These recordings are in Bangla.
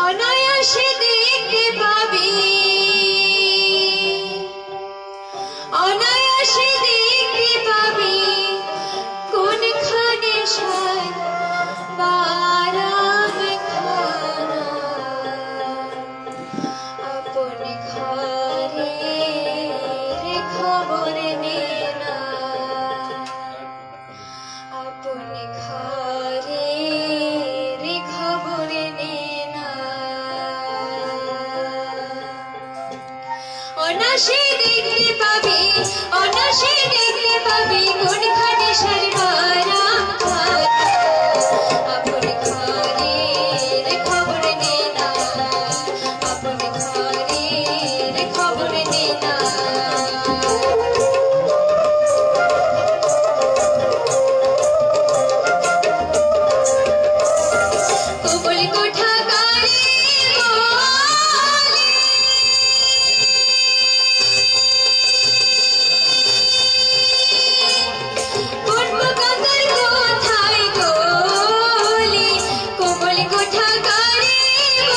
অনায়াসে দেখতে পাবি, অনায়াসে দেখতে পাবি কোনখানে সার বারাম খানা। আপন ঘরের খবর নে না, আপন ঘরের খবর নে না। অনায়াসে দেখতে পাবি, অনায়াসে দেখতে পাবি কোনখানে সার বারাম খানা। আপন ঘরের খবর নে না, আপন ঘরের খবর নে না। কোমল কোঠা গাড়ি বলে, কোন কাকার কোথায় গলি। কোমল কোঠা গাড়ি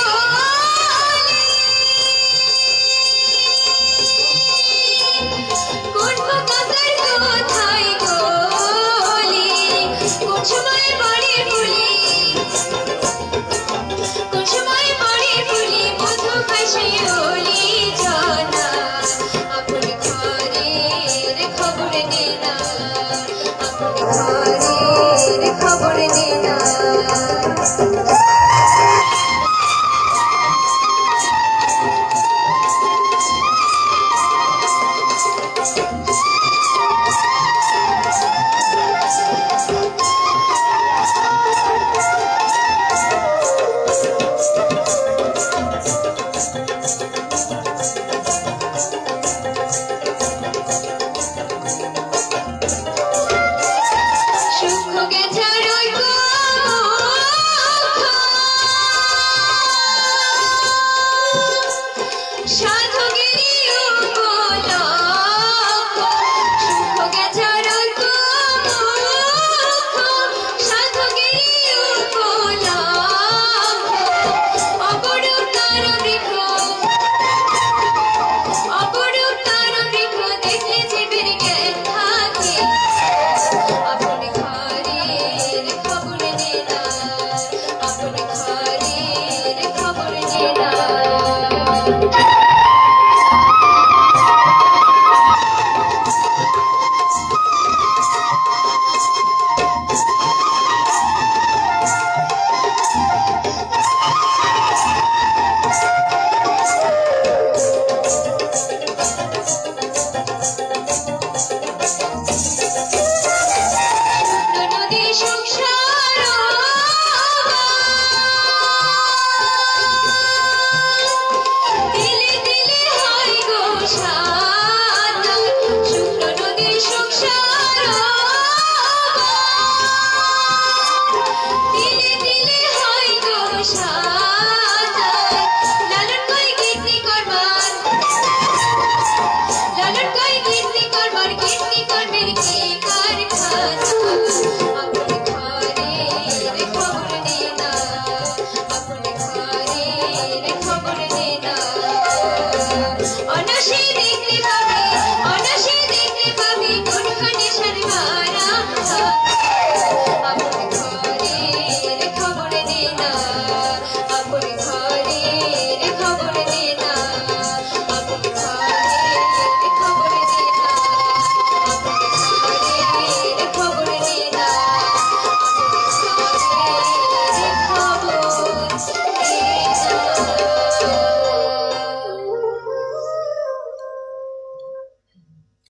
বলে, কোন কাকার কোথায় গলি। কোন সময় বাড়ি ফুলি, কোন সময় বাড়ি ফুলি মধু খাইছে ওলি জানা। আপন ঘরের খবর নে না, আপন ঘরের খবর নে না। সুখ গেছার ওই সাধকেরই উপলক্ষ। সুখ গেছার ওই সাধকেরই উপলক্ষ। অপরূপ তার বৃক্ষ, অপরূপ তার বৃক্ষ দেখলে জীবের জ্ঞান থাকে। আপন ঘরের খবর নে না, আপন ঘরের খবর নে না। নদী সংসার দিলে দিলে হয় গো সাঁতার। শুকনো নদী সংসার দিলে দিলে হয় গো সাঁতার। লালন কই কীর্তি করবার, লালন কই কীর্তি করবার, কীর্তি কর্মের কি কারখানা। আপন ঘরের খবর নে না, আপন ঘরের খবর নে না।